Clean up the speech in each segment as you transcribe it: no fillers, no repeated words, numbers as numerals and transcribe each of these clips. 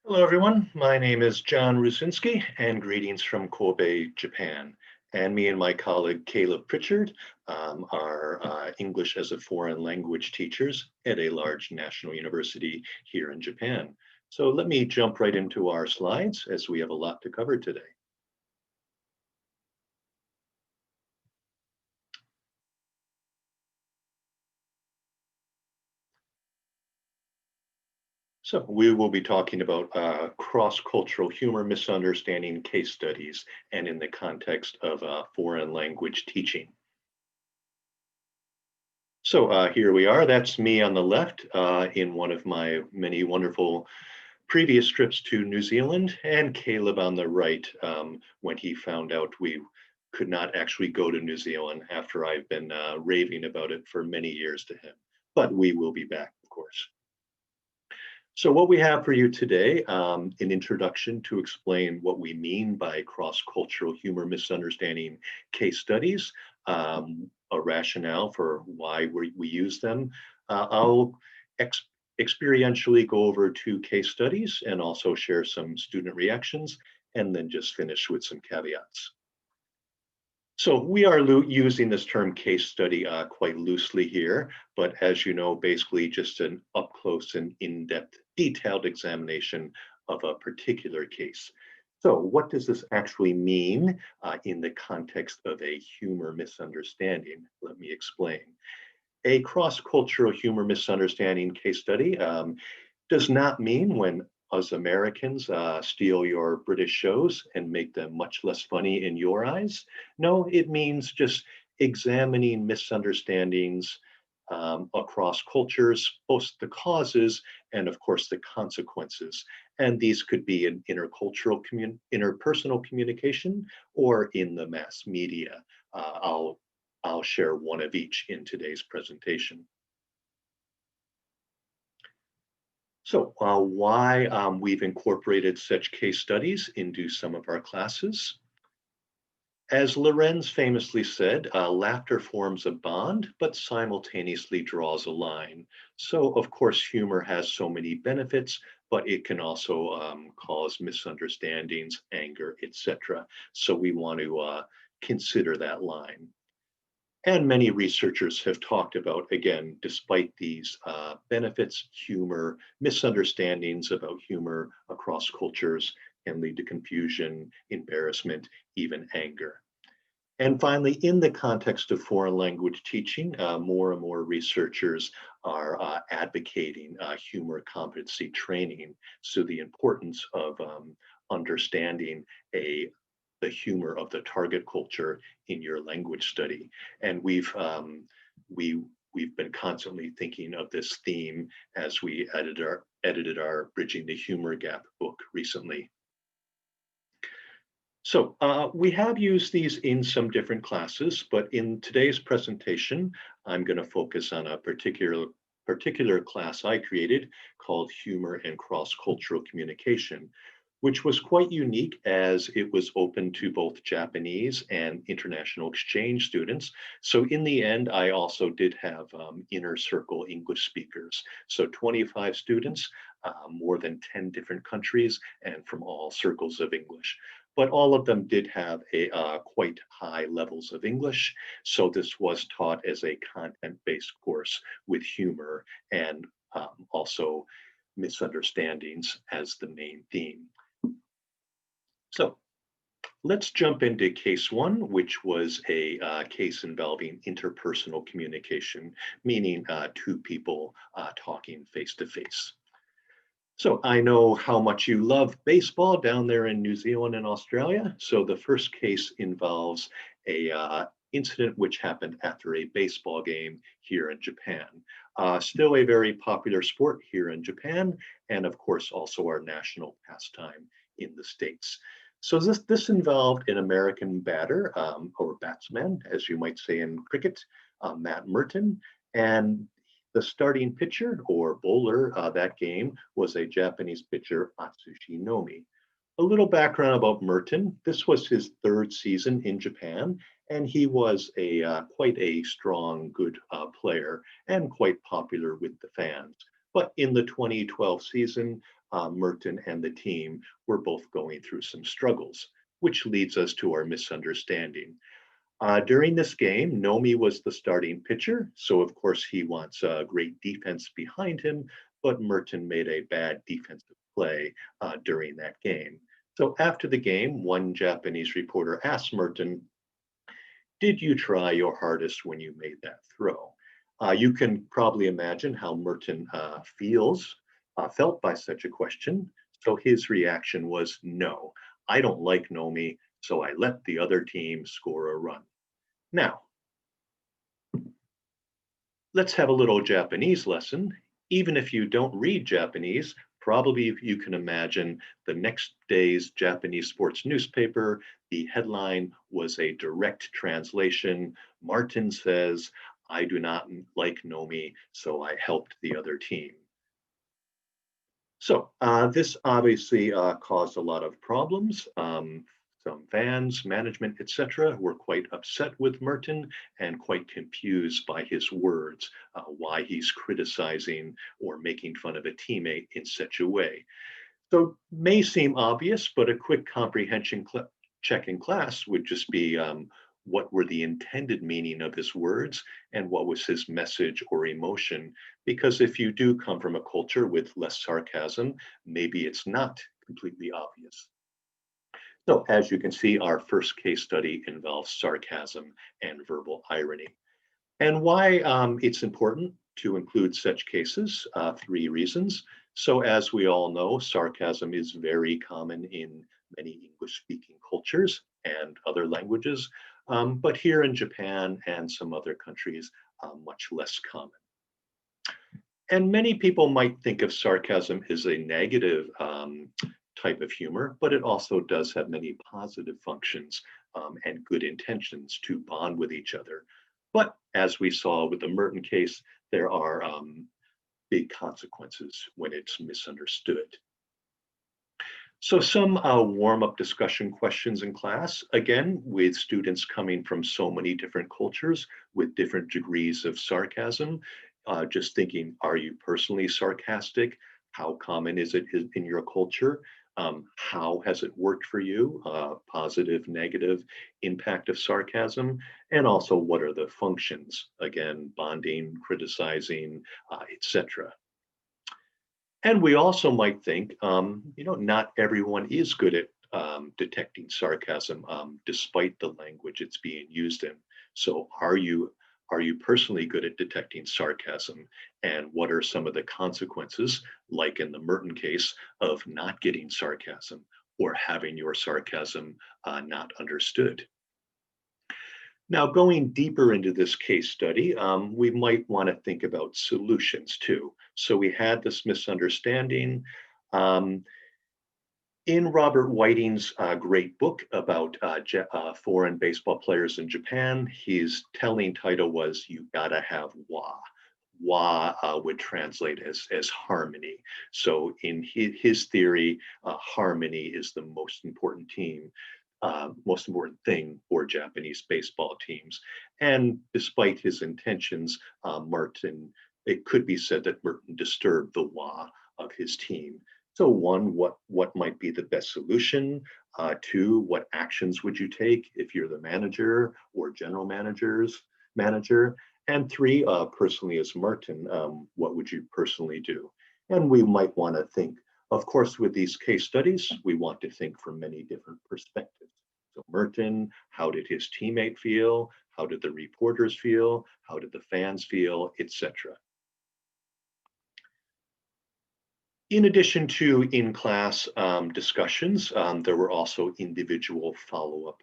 Hello, everyone. My name is John Rucynski, and greetings from Kobe, Japan. And me and my colleague Caleb Prichard are English as a foreign language teachers at a large national university here in Japan. So let me jump right into our slides as we have a lot to cover today. So we will be talking about cross-cultural humor misunderstanding case studies and in the context of foreign language teaching. So here we are. That's me on the left in one of my many wonderful previous trips to New Zealand, and Caleb on the right when he found out we could not actually go to New Zealand after I've been raving about it for many years to him. But we will be back, of course. So what we have for you today, an introduction to explain what we mean by cross-cultural humor misunderstanding case studies, a rationale for why we use them. I'll experientially go over two case studies and also share some student reactions, and then just finish with some caveats. So we are using this term case study quite loosely here, but as you know, basically just an up close and in-depth detailed examination of a particular case. So what does this actually mean in the context of a humor misunderstanding? Let me explain. A cross-cultural humor misunderstanding case study does not mean when us Americans steal your British shows and make them much less funny in your eyes. No, it means just examining misunderstandings across cultures, both the causes and, of course, the consequences. And these could be in interpersonal communication or in the mass media. I'll share one of each in today's presentation. So why we've incorporated such case studies into some of our classes. As Lorenz famously said, laughter forms a bond, but simultaneously draws a line. So of course, humor has so many benefits, but it can also cause misunderstandings, anger, etc. So we want to consider that line. And many researchers have talked about, again, despite these benefits, humor, misunderstandings about humor across cultures can lead to confusion, embarrassment, even anger. And finally, in the context of foreign language teaching, more and more researchers are advocating humor competency training. So the importance of understanding the humor of the target culture in your language study. And we've been constantly thinking of this theme as we edited our Bridging the Humor Gap book recently. So we have used these in some different classes, but in today's presentation, I'm going to focus on a particular class I created called Humor and Cross-Cultural Communication, which was quite unique as it was open to both Japanese and international exchange students. So in the end, I also did have inner circle English speakers. So 25 students, more than 10 different countries, and from all circles of English. But all of them did have a quite high levels of English. So this was taught as a content-based course with humor and also misunderstandings as the main theme. So let's jump into case one, which was a case involving interpersonal communication, meaning two people talking face to face. So I know how much you love baseball down there in New Zealand and Australia. So the first case involves a incident which happened after a baseball game here in Japan. Still a very popular sport here in Japan, and of course also our national pastime in the States. So this involved an American batter or batsman, as you might say in cricket, Matt Merton, and the starting pitcher or bowler that game was a Japanese pitcher, Atsushi Nomi. A little background about Merton. This was his third season in Japan, and he was quite a strong, good player and quite popular with the fans. But in the 2012 season, Merton and the team were both going through some struggles, which leads us to our misunderstanding. During this game, Nomi was the starting pitcher, so of course he wants a great defense behind him, but Merton made a bad defensive play during that game. So after the game, one Japanese reporter asked Merton, did you try your hardest when you made that throw? You can probably imagine how Merton felt by such a question. So his reaction was, no, I don't like Nomi, so I let the other team score a run. Now, let's have a little Japanese lesson. Even if you don't read Japanese, probably you can imagine the next day's Japanese sports newspaper. The headline was a direct translation. Martin says, I do not like Nomi, so I helped the other team. So this obviously caused a lot of problems. Some fans, management, etc., were quite upset with Merton and quite confused by his words, why he's criticizing or making fun of a teammate in such a way. So may seem obvious, but a quick comprehension check in class would just be what were the intended meaning of his words and what was his message or emotion. Because if you do come from a culture with less sarcasm, maybe it's not completely obvious. So as you can see, our first case study involves sarcasm and verbal irony. And why it's important to include such cases, 3 reasons. So as we all know, sarcasm is very common in many English-speaking cultures and other languages, but here in Japan and some other countries, much less common. And many people might think of sarcasm as a negative type of humor, but it also does have many positive functions and good intentions to bond with each other. But as we saw with the Merton case, there are big consequences when it's misunderstood. So some warm-up discussion questions in class, again, with students coming from so many different cultures with different degrees of sarcasm, just thinking, are you personally sarcastic? How common is it in your culture? How has it worked for you? Positive, negative impact of sarcasm, and also what are the functions? Again, bonding, criticizing, etc. And we also might think, not everyone is good at detecting sarcasm, despite the language it's being used in. So are you personally good at detecting sarcasm? And what are some of the consequences, like in the Merton case, of not getting sarcasm or having your sarcasm not understood? Now, going deeper into this case study, we might want to think about solutions too. So we had this misunderstanding. In Robert Whiting's great book about foreign baseball players in Japan, his telling title was "You Gotta Have Wa." Wa would translate as harmony. So in his theory, harmony is the most important thing for Japanese baseball teams. And despite his intentions, it could be said that Merton disturbed the wa of his team. So one, what might be the best solution? 2, what actions would you take if you're the manager or general manager? And 3, personally as Merton, what would you personally do? And we might want to think, of course, with these case studies, we want to think from many different perspectives. So Merton, how did his teammate feel? How did the reporters feel? How did the fans feel, etc. In addition to in-class discussions, there were also individual follow-up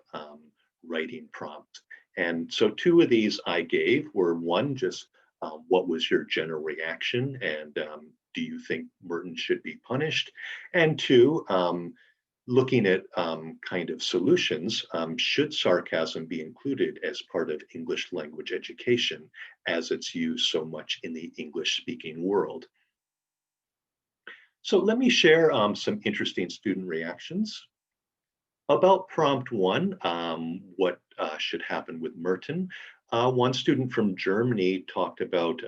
writing prompts. And so 2 of these I gave were, one, just what was your general reaction, and do you think Merton should be punished? And 2, looking at kind of solutions, should sarcasm be included as part of English language education as it's used so much in the English-speaking world? So let me share some interesting student reactions. About prompt 1, what should happen with Merton? One student from Germany talked about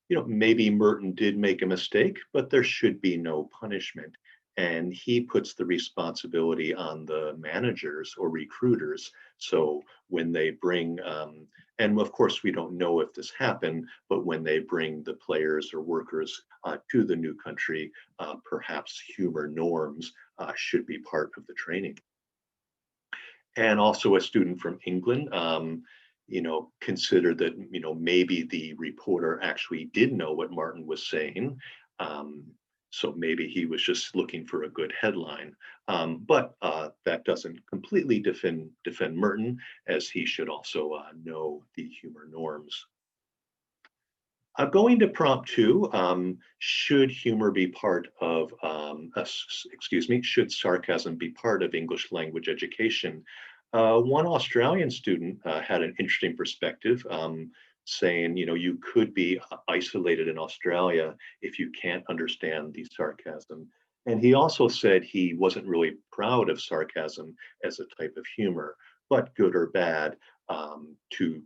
maybe Merton did make a mistake, but there should be no punishment. And he puts the responsibility on the managers or recruiters. So when they bring, and of course, we don't know if this happened, but when they bring the players or workers to the new country, perhaps humor norms should be part of the training. And also a student from England, considered that, maybe the reporter actually did know what Martin was saying. Um, so maybe he was just looking for a good headline. But that doesn't completely defend Merton, as he should also know the humor norms. Going to prompt two, should humor be part of, excuse me, should sarcasm be part of English language education? One Australian student had an interesting perspective, saying, you could be isolated in Australia if you can't understand the sarcasm. And he also said he wasn't really proud of sarcasm as a type of humor, but good or bad, to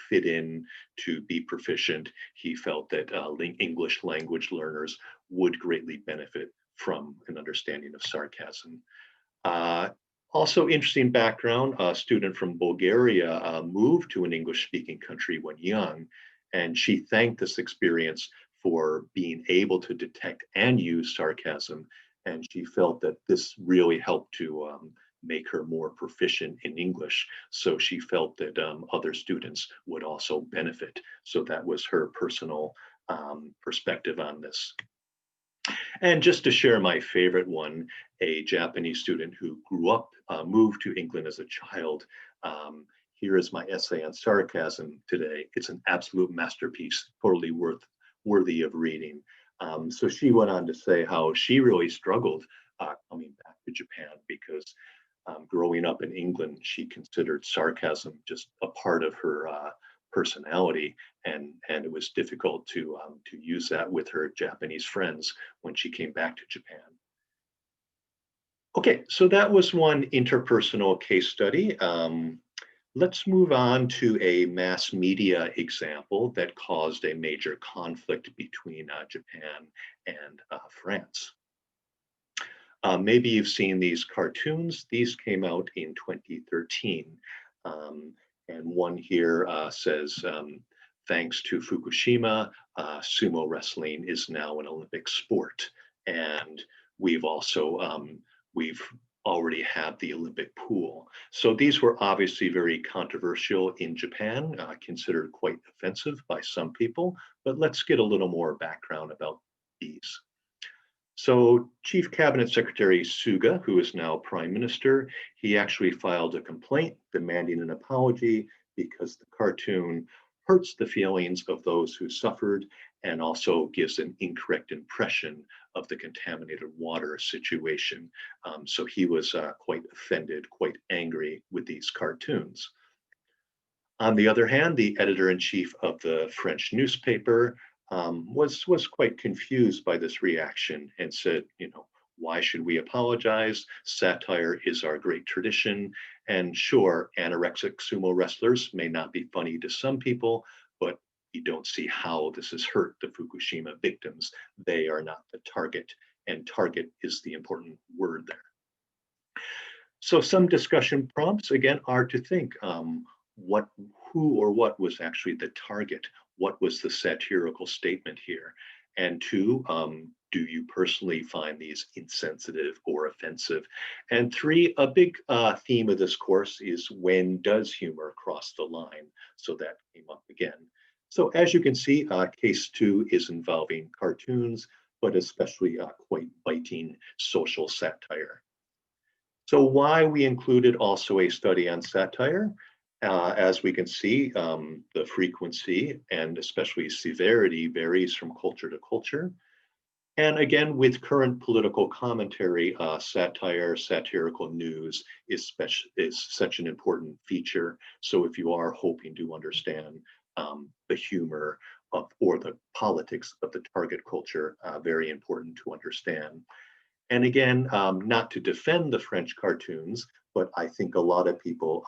fit in, to be proficient. He felt that English language learners would greatly benefit from an understanding of sarcasm. Uh, Also interesting background, a student from Bulgaria moved to an English speaking country when young, and she thanked this experience for being able to detect and use sarcasm. And she felt that this really helped to make her more proficient in English. So she felt that other students would also benefit. So that was her personal perspective on this. And just to share my favorite one, a Japanese student who grew up, moved to England as a child. Here is my essay on sarcasm today. It's an absolute masterpiece, totally worthy of reading. So she went on to say how she really struggled coming back to Japan because growing up in England, she considered sarcasm just a part of her personality, and it was difficult to use that with her Japanese friends when she came back to Japan. Okay, so that was one interpersonal case study. Let's move on to a mass media example that caused a major conflict between Japan and France. Maybe you've seen these cartoons. These came out in 2013. And one here says, thanks to Fukushima, sumo wrestling is now an Olympic sport. And we've also, we've already had the Olympic pool. So these were obviously very controversial in Japan, considered quite offensive by some people, but let's get a little more background about these. So Chief Cabinet Secretary Suga, who is now Prime Minister, he actually filed a complaint demanding an apology because the cartoon hurts the feelings of those who suffered and also gives an incorrect impression of the contaminated water situation. So he was quite offended, quite angry with these cartoons. On the other hand, the editor-in-chief of the French newspaper was quite confused by this reaction and said, why should we apologize? Satire is our great tradition. And sure, anorexic sumo wrestlers may not be funny to some people, but you don't see how this has hurt the Fukushima victims. They are not the target, and target is the important word there. So some discussion prompts, again, are to think, who or what was actually the target? What was the satirical statement here? And two, do you personally find these insensitive or offensive? And three, a big theme of this course is, when does humor cross the line? So that came up again. So as you can see, case two is involving cartoons, but especially quite biting social satire. So why we included also a study on satire, as we can see, the frequency and especially severity varies from culture to culture. And again, with current political commentary, satire, satirical news is such an important feature. So if you are hoping to understand the humor or the politics of the target culture, very important to understand. And again, not to defend the French cartoons, but I think a lot of people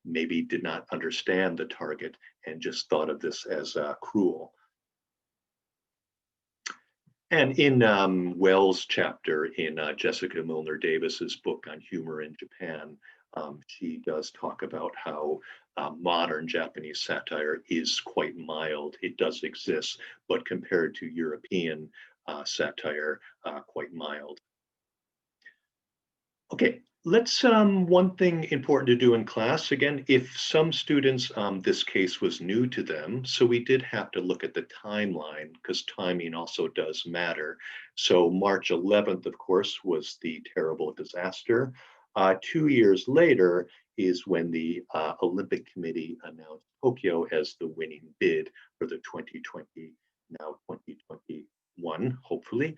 maybe did not understand the target and just thought of this as cruel. And in Wells' chapter in Jessica Milner Davis's book on humor in Japan, she does talk about how modern Japanese satire is quite mild. It does exist, but compared to European satire, quite mild. Okay, let's one thing important to do in class. Again, if some students, this case was new to them, so we did have to look at the timeline because timing also does matter. So March 11th, of course, was the terrible disaster. 2 years later is when the Olympic Committee announced Tokyo as the winning bid for the 2020, now 2021, hopefully,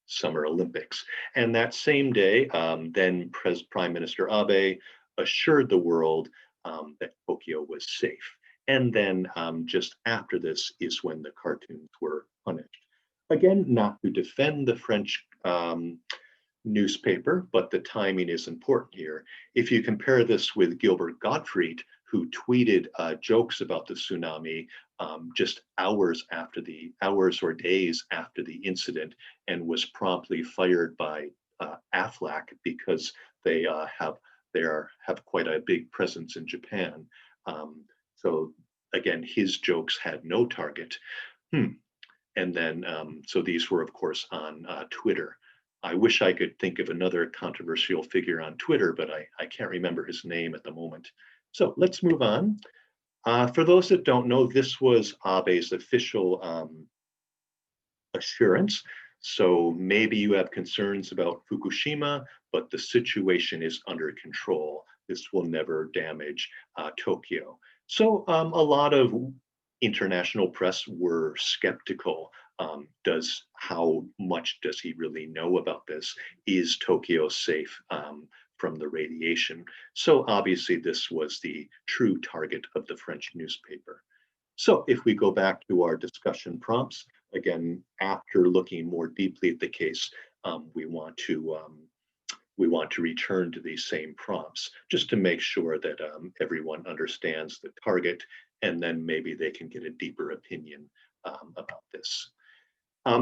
Summer Olympics. And that same day, then Prime Minister Abe assured the world that Tokyo was safe. And then just after this is when the cartoons were punished. Again, not to defend the French newspaper, but the timing is important here. If you compare this with Gilbert Gottfried, who tweeted jokes about the tsunami just hours or days after the incident, and was promptly fired by Aflac because they have quite a big presence in Japan. So again, his jokes had no target. And then, so these were, of course, on Twitter. I wish I could think of another controversial figure on Twitter, but I can't remember his name at the moment. So let's move on. For those that don't know, this was Abe's official assurance. So maybe you have concerns about Fukushima, but the situation is under control. This will never damage Tokyo. So a lot of international press were skeptical. How much does he really know about this? Is Tokyo safe from the radiation? So obviously this was the true target of the French newspaper. So if we go back to our discussion prompts, again, after looking more deeply at the case, we want to return to these same prompts just to make sure that everyone understands the target, and then maybe they can get a deeper opinion about this.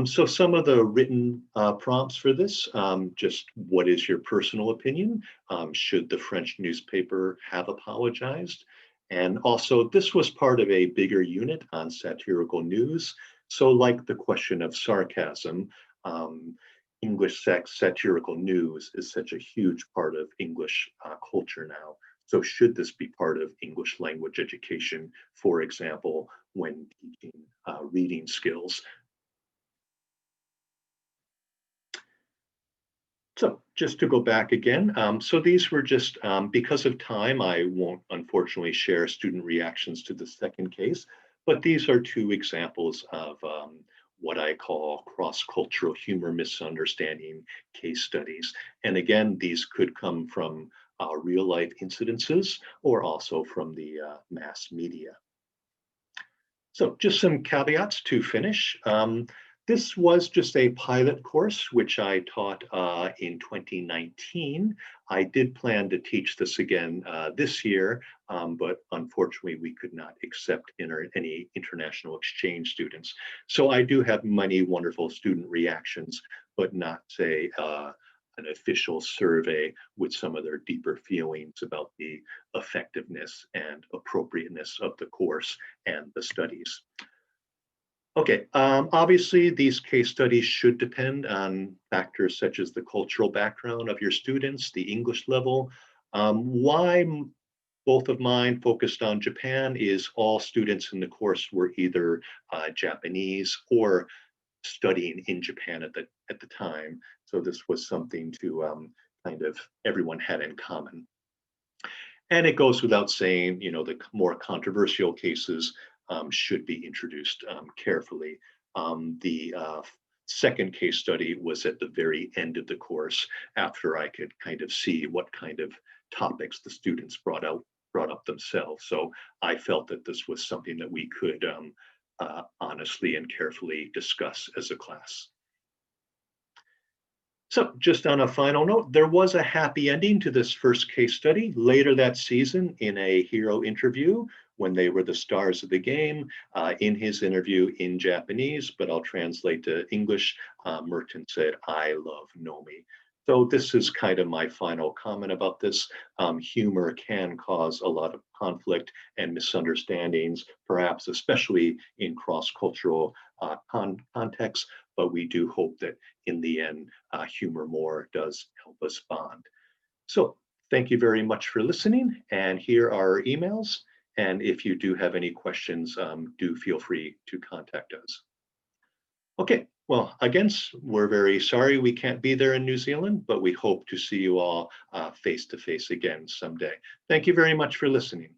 So some of the written prompts for this, just what is your personal opinion? Should the French newspaper have apologized? And also, this was part of a bigger unit on satirical news. So like the question of sarcasm, English satirical news is such a huge part of English culture now. So should this be part of English language education, for example, when teaching reading skills? So just to go back again, so these were just, because of time, I won't unfortunately share student reactions to the second case, but these are two examples of what I call cross-cultural humor misunderstanding case studies. And again, these could come from real life incidences or also from the mass media. So just some caveats to finish. This was just a pilot course, which I taught in 2019. I did plan to teach this again this year, but unfortunately we could not accept any international exchange students. So I do have many wonderful student reactions, but not say an official survey with some of their deeper feelings about the effectiveness and appropriateness of the course and the studies. Okay, obviously these case studies should depend on factors such as the cultural background of your students, the English level. Why both of mine focused on Japan is all students in the course were either Japanese or studying in Japan at the time. So this was something to kind of everyone had in common. And it goes without saying, the more controversial cases should be introduced carefully. The second case study was at the very end of the course after I could kind of see what kind of topics the students brought up themselves. So I felt that this was something that we could honestly and carefully discuss as a class. So just on a final note, there was a happy ending to this first case study. Later that season in a hero interview, when they were the stars of the game. In his interview in Japanese, but I'll translate to English, Merton said, "I love Nomi." So this is kind of my final comment about this. Humor can cause a lot of conflict and misunderstandings, perhaps especially in cross-cultural contexts, but we do hope that in the end, humor more does help us bond. So thank you very much for listening, and here are our emails. And if you do have any questions, do feel free to contact us. Okay, well, again, we're very sorry we can't be there in New Zealand, but we hope to see you all face to face again someday. Thank you very much for listening.